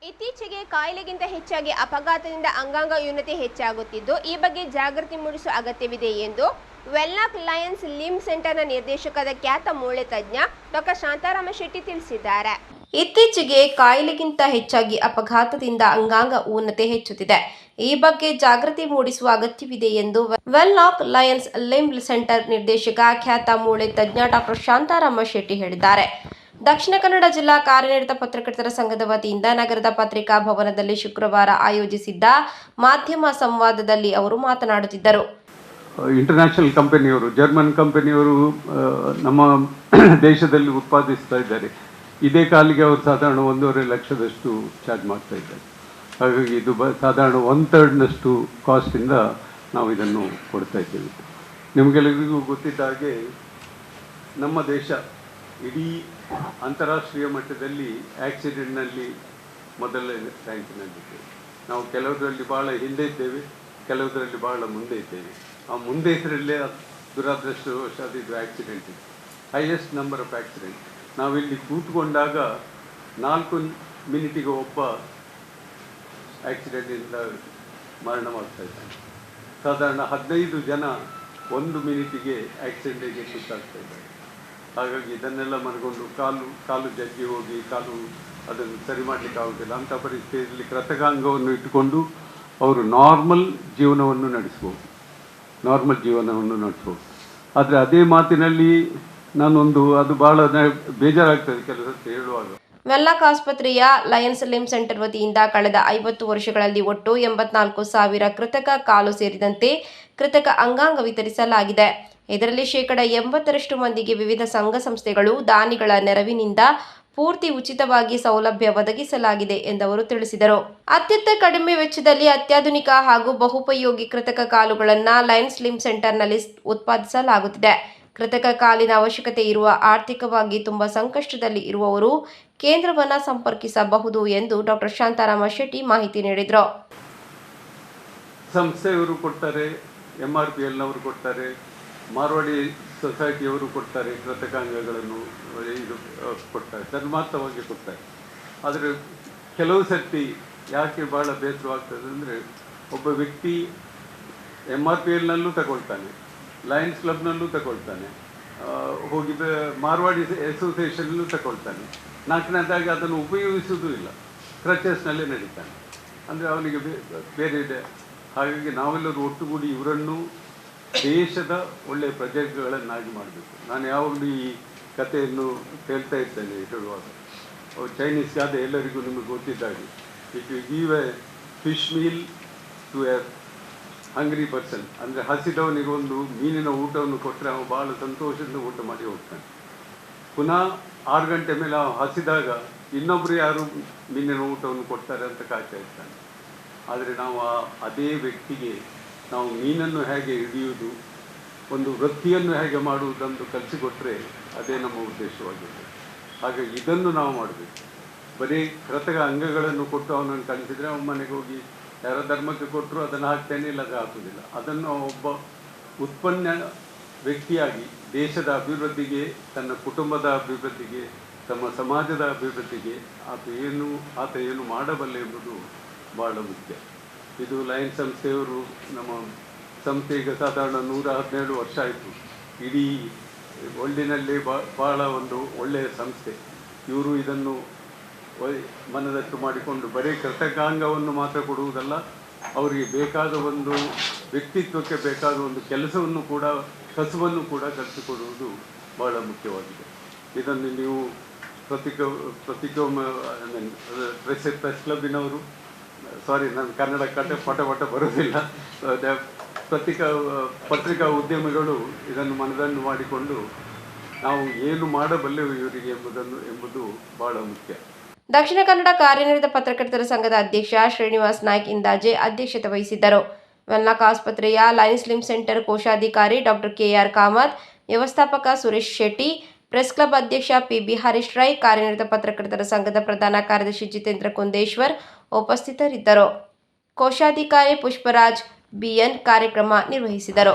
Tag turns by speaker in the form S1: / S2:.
S1: ಇತ್ತೀಚೆಗೆ ಕಾಯಿಲೆಗಿಂತ ಹೆಚ್ಚಾಗಿ ಅಪಘಾತದಿಂದ ಅಂಗಾಂಗ ನ್ಯೂನತೆ ಹೆಚ್ಚಾಗುತ್ತಿದ್ದು, ಈ ಬಗ್ಗೆ ಜಾಗೃತಿ ಮೂಡಿಸುವ ಅಗತ್ಯವಿದೆ ಎಂದು ವೆನ್ಲಾಕ್ ಲಯನ್ಸ್ ಲಿಂಬ್ ಸೆಂಟರ್ನ ನಿರ್ದೇಶಕರಾದ ಖ್ಯಾತ ಮೂಳೆ ತಜ್ಞ ಡಾಕ್ಟರ್ ಶಾಂತಾರಾಮ ಶೆಟ್ಟಿ ತಿಳಿಸಿದ್ದಾರೆ. ಇತ್ತೀಚೆಗೆ ಕಾಯಿಲೆಗಿಂತ ಹೆಚ್ಚಾಗಿ ಅಪಘಾತದಿಂದ ಅಂಗಾಂಗ ಊನತೆ ಹೆಚ್ಚುತ್ತಿದೆ. ಈ ಬಗ್ಗೆ ಜಾಗೃತಿ ಮೂಡಿಸುವ ಅಗತ್ಯವಿದೆ ಎಂದು ವೆನ್ಲಾಕ್ ಲಯನ್ಸ್ ಲಿಂಬ್ ಸೆಂಟರ್ ನಿರ್ದೇಶಕ ಖ್ಯಾತ ಮೂಳೆ ತಜ್ಞ ಡಾಕ್ಟರ್ ಶಾಂತಾರಾಮ ಶೆಟ್ಟಿ ಹೇಳಿದ್ದಾರೆ. ದಕ್ಷಿಣ ಕನ್ನಡ ಜಿಲ್ಲಾ ಕಾರ್ಯನಿರತ ಪತ್ರಕರ್ತರ ಸಂಘದ ವತಿಯಿಂದ ನಗರದ ಪತ್ರಿಕಾ ಭವನದಲ್ಲಿ ಶುಕ್ರವಾರ ಆಯೋಜಿಸಿದ್ದ ಮಾಧ್ಯಮ ಸಂವಾದದಲ್ಲಿ ಅವರು ಮಾತನಾಡುತ್ತಿದ್ದರು.
S2: ಇಂಟರ್ನ್ಯಾಷನಲ್ ಕಂಪನಿಯವರು, ಜರ್ಮನ್ ಕಂಪನಿಯವರು ನಮ್ಮ ದೇಶದಲ್ಲಿ ಉತ್ಪಾದಿಸ್ತಾ ಇದ್ದಾರೆ. ಇದೇ ಕಾಲಿಗೆ ಅವರು ಸಾಧಾರಣ 1.5 ಲಕ್ಷದಷ್ಟು ಚಾರ್ಜ್ ಮಾಡ್ತಾ ಇದ್ದಾರೆ. ಹಾಗಾಗಿ ಇದು ಸಾಧಾರಣ 1/3 ಕಾಸ್ಟಿಂದ ನಾವು ಇದನ್ನು ಕೊಡ್ತಾ ಇದ್ದೇವೆ. ನಿಮಗೆಲ್ಲರಿಗೂ ಗೊತ್ತಿದ್ದ ಹಾಗೆ ನಮ್ಮ ದೇಶ ಇಡೀ ಅಂತಾರಾಷ್ಟ್ರೀಯ ಮಟ್ಟದಲ್ಲಿ ಆಕ್ಸಿಡೆಂಟ್ನಲ್ಲಿ ಮೊದಲನೇ ರ್ಯಾಂಕಿನಲ್ಲಿದ್ದೇವೆ. ನಾವು ಕೆಲವರಲ್ಲಿ ಭಾಳ ಹಿಂದೆ ಇದ್ದೇವೆ, ಕೆಲವರಲ್ಲಿ ಭಾಳ ಮುಂದೆ ಇದ್ದೇವೆ. ಆ ಮುಂದೆ ಇದರಲ್ಲೇ ದುರದೃಷ್ಟವಶಾತ್ ಇದು ಆಕ್ಸಿಡೆಂಟ್ ಇದೆ, ಹೈಯೆಸ್ಟ್ ನಂಬರ್ ಆಫ್ ಆಕ್ಸಿಡೆಂಟ್. ನಾವಿಲ್ಲಿ ಕೂತ್ಕೊಂಡಾಗ 4 ಮಿನಿಟಿಗೆ ಒಬ್ಬ ಆಕ್ಸಿಡೆಂಟಿಂದ ಮರಣವಾಗ್ತಾ ಇದ್ದಾನೆ. ಸಾಧಾರಣ 15 ಜನ 1 ಮಿನಿಟಿಗೆ ಆಕ್ಸಿಡೆಂಟಿಗೆ ಸುತ್ತಾಗ್ತಾ ಇದ್ದಾರೆ. ಹಾಗಾಗಿ ಇದನ್ನೆಲ್ಲ ಮನಗೊಂಡು ಕಾಲು ಜಗ್ಗಿ ಹೋಗಿ ಅದನ್ನು ಸರಿ ಮಾಡಲಿಕ್ಕೆ ಆಗುತ್ತಿಲ್ಲ. ಅಂಥ ಪರಿಸ್ಥಿತಿಯಲ್ಲಿ ಕೃತಕಾಂಗವನ್ನು ಇಟ್ಟುಕೊಂಡು ಅವರು ನಾರ್ಮಲ್ ಜೀವನವನ್ನು ನಡೆಸ್ಬೋದು. ಆದರೆ ಅದೇ ಮಾತಿನಲ್ಲಿ ಅದು ಭಾಳ ಬೇಜಾರಾಗ್ತದೆ ಕೆಲಸ ಹೇಳುವಾಗ.
S1: ವೆನ್ಲಾಕ್ ಆಸ್ಪತ್ರೆಯ ಲಯನ್ಸ್ ಲಿಂಬ್ ಸೆಂಟರ್ ವತಿಯಿಂದ ಕಳೆದ 50 ವರ್ಷಗಳಲ್ಲಿ ಒಟ್ಟು 84,000 ಕೃತಕ ಕಾಲು ಸೇರಿದಂತೆ ಕೃತಕ ಅಂಗಾಂಗ ವಿತರಿಸಲಾಗಿದೆ. ಇದರಲ್ಲಿ 80% ಮಂದಿಗೆ ವಿವಿಧ ಸಂಘ ಸಂಸ್ಥೆಗಳು ದಾನಿಗಳ ನೆರವಿನಿಂದ ಪೂರ್ತಿ ಉಚಿತವಾಗಿ ಸೌಲಭ್ಯ ಒದಗಿಸಲಾಗಿದೆ ಎಂದವರು ತಿಳಿಸಿದರು. ಅತ್ಯಂತ ಕಡಿಮೆ ವೆಚ್ಚದಲ್ಲಿ ಅತ್ಯಾಧುನಿಕ ಹಾಗೂ ಬಹುಪಯೋಗಿ ಕೃತಕ ಕಾಲುಗಳನ್ನು ಲಯನ್ಸ್ ಲಿಂಬ್ ಸೆಂಟರ್ನಲ್ಲಿ ಉತ್ಪಾದಿಸಲಾಗುತ್ತಿದೆ. ಕೃತಕ ಕಾಲಿನ ಅವಶ್ಯಕತೆ ಇರುವ ಆರ್ಥಿಕವಾಗಿ ತುಂಬಾ ಸಂಕಷ್ಟದಲ್ಲಿ ಇರುವವರು ಕೇಂದ್ರವನ್ನು ಸಂಪರ್ಕಿಸಬಹುದು ಎಂದು ಡಾಕ್ಟರ್ ಶಾಂತಾರಾಮ ಶೆಟ್ಟಿ ಮಾಹಿತಿ ನೀಡಿದರು.
S2: ಸಂಸ್ಥೆಯವರು ಕೊಡ್ತಾರೆ, MRPLನವರು ಕೊಡ್ತಾರೆ, ಮಾರ್ವಾಡಿ ಸೊಸೈಟಿಯವರು ಕೊಡ್ತಾರೆ, ಕೃತಕಾಂಗಗಳನ್ನು ಇದು ಕೊಡ್ತಾರೆ, ಧರ್ಮಾರ್ಥವಾಗಿ ಕೊಡ್ತಾರೆ. ಆದರೆ ಕೆಲವು ಸರ್ತಿ ಯಾಕೆ ಭಾಳ ಬೇಸರವಾಗ್ತದೆ ಅಂದರೆ, ಒಬ್ಬ ವ್ಯಕ್ತಿ MRPLನಲ್ಲೂ ತಗೊಳ್ತಾನೆ, ಲಯನ್ಸ್ ಕ್ಲಬ್ನಲ್ಲೂ ತಗೊಳ್ತಾನೆ, ಹೋಗಿ ಮಾರ್ವಾಡಿ ಅಸೋಸಿಯೇಷನ್ನಲ್ಲೂ ತಗೊಳ್ತಾನೆ. ನಾಲ್ಕನೇದಾಗಿ ಅದನ್ನು ಉಪಯೋಗಿಸುವುದೂ ಇಲ್ಲ, ಕ್ರಚಸ್ನಲ್ಲೇ ನಡೀತಾನೆ. ಅಂದರೆ ಅವನಿಗೆ ಬೇರೆ ಇದೆ. ಹಾಗಾಗಿ ನಾವೆಲ್ಲರೂ ಒಟ್ಟುಗೂಡಿ ಇವರನ್ನು ದೇಶದ ಒಳ್ಳೆಯ ಪ್ರಜೆಗಳನ್ನಾಗಿ ಮಾಡಬೇಕು. ನಾನು ಯಾವಾಗಲೂ ಈ ಕಥೆಯನ್ನು ಹೇಳ್ತಾ ಇದ್ದೇನೆ ಹೇಳುವಾಗ. ಚೈನೀಸ್ ಗಾದೆ ಎಲ್ಲರಿಗೂ ನಿಮಗೆ ಗೊತ್ತಿದ್ದಾಗೆ, if you give a fish meal to a hungry person, ಅಂದರೆ ಹಸಿದವನಿಗೆ ಒಂದು ಮೀನಿನ ಊಟವನ್ನು ಕೊಟ್ಟರೆ ಅವನು ಭಾಳ ಸಂತೋಷದಿಂದ ಊಟ ಮಾಡಿ ಹೋಗ್ತಾನೆ. ಪುನಃ 6 ಗಂಟೆ ಮೇಲೆ ಅವನು ಹಸಿದಾಗ ಇನ್ನೊಬ್ಬರು ಯಾರು ಮೀನಿನ ಊಟವನ್ನು ಕೊಡ್ತಾರೆ ಅಂತ ಕಾಯ್ತಾ ಇರ್ತಾನೆ. ಆದರೆ ನಾವು ಅದೇ ವ್ಯಕ್ತಿಗೆ ನಾವು ಮೀನನ್ನು ಹೇಗೆ ಹಿಡಿಯುವುದು, ಒಂದು ವೃತ್ತಿಯನ್ನು ಹೇಗೆ ಮಾಡುವುದನ್ನು ಕಲಿಸಿಕೊಟ್ರೆ ಅದೇ ನಮ್ಮ ಉದ್ದೇಶವಾಗಿದೆ. ಹಾಗಾಗಿ ಇದನ್ನು ನಾವು ಮಾಡಬೇಕು. ಬರೀ ಕೃತಕ ಅಂಗಗಳನ್ನು ಕೊಟ್ಟು ಅವನನ್ನು ಕಲಿಸಿದರೆ ಅವನ ಮನೆಗೆ ಹೋಗಿ ಯಾರ ಧರ್ಮಕ್ಕೆ ಕೊಟ್ಟರು ಅದನ್ನು ಹಾಕ್ತೇನೆ, ಇಲ್ಲ ಅದು ಹಾಕುವುದಿಲ್ಲ. ಅದನ್ನು ಒಬ್ಬ ಉತ್ಪನ್ನ ವ್ಯಕ್ತಿಯಾಗಿ ದೇಶದ ಅಭಿವೃದ್ಧಿಗೆ, ತನ್ನ ಕುಟುಂಬದ ಅಭಿವೃದ್ಧಿಗೆ, ತಮ್ಮ ಸಮಾಜದ ಅಭಿವೃದ್ಧಿಗೆ ಆತ ಏನು ಮಾಡಬಲ್ಲ ಎಂಬುದು ಭಾಳ ಮುಖ್ಯ. ಇದು ಲಯನ್ಸ್ ಸಂಸ್ಥೆಯವರು, ನಮ್ಮ ಸಂಸ್ಥೆ ಈಗ ಸಾಧಾರಣ 117 ವರ್ಷ ಆಯಿತು. ಇಡೀ ವರ್ಲ್ಡಿನಲ್ಲಿ ಭಾಳ ಒಂದು ಒಳ್ಳೆಯ ಸಂಸ್ಥೆ. ಇವರು ಇದನ್ನು ಮನದಟ್ಟು ಮಾಡಿಕೊಂಡು ಬರೀ ಕೃತಕಾಂಗವನ್ನು ಮಾತ್ರ ಕೊಡುವುದಲ್ಲ, ಅವರಿಗೆ ಬೇಕಾದ ಒಂದು ವ್ಯಕ್ತಿತ್ವಕ್ಕೆ ಬೇಕಾದ ಒಂದು ಕೆಲಸವನ್ನು ಕೂಡ, ಕಸುವನ್ನು ಕೂಡ ಕಲಿಸಿಕೊಡುವುದು ಭಾಳ ಮುಖ್ಯವಾಗಿದೆ. ಇದನ್ನು ನೀವು ಪ್ರೆಸ್ ಕ್ಲಬ್ಬಿನವರು, ಸಾರಿ ನಾನು ಕನ್ನಡ ಪಟ ಬರೋದಿಲ್ಲ, ಪತ್ರಿಕಾ ಉದ್ಯಮಿಗಳು ಇದನ್ನು ಮನದಟ್ಟು ಮಾಡಿಕೊಂಡು ನಾವು ಏನು ಮಾಡಬಲ್ಲೆವು ಇವರಿಗೆ ಎಂಬುದು ಬಹಳ ಮುಖ್ಯ.
S1: ದಕ್ಷಿಣ ಕನ್ನಡ ಕಾರ್ಯನಿರತ ಪತ್ರಕರ್ತರ ಸಂಘದ ಅಧ್ಯಕ್ಷ ಶ್ರೀನಿವಾಸ್ ನಾಯ್ಕ್ ಇಂದಾಜೆ ಅಧ್ಯಕ್ಷತೆ ವಹಿಸಿದ್ದರು. ವೆನ್ಲಾಕ್ ಆಸ್ಪತ್ರೆಯ ಲಯನ್ಸ್ ಲಿಂಬ್ ಸೆಂಟರ್ ಕೋಶಾಧಿಕಾರಿ ಡಾಕ್ಟರ್ KR ಕಾಮತ್, ವ್ಯವಸ್ಥಾಪಕ ಸುರೇಶ್ ಶೆಟ್ಟಿ, ಪ್ರೆಸ್ ಕ್ಲಬ್ ಅಧ್ಯಕ್ಷ PB ಹರೀಶ್ ರೈ, ಕಾರ್ಯನಿರತ ಪತ್ರಕರ್ತರ ಸಂಘದ ಪ್ರಧಾನ ಕಾರ್ಯದರ್ಶಿ ಜಿತೇಂದ್ರ ಕುಂದೇಶ್ವರ್ ಉಪಸ್ಥಿತರಿದ್ದರು. ಕೋಶಾಧಿಕಾರಿ ಪುಷ್ಪರಾಜ್ BN ಕಾರ್ಯಕ್ರಮ ನಿರ್ವಹಿಸಿದರು.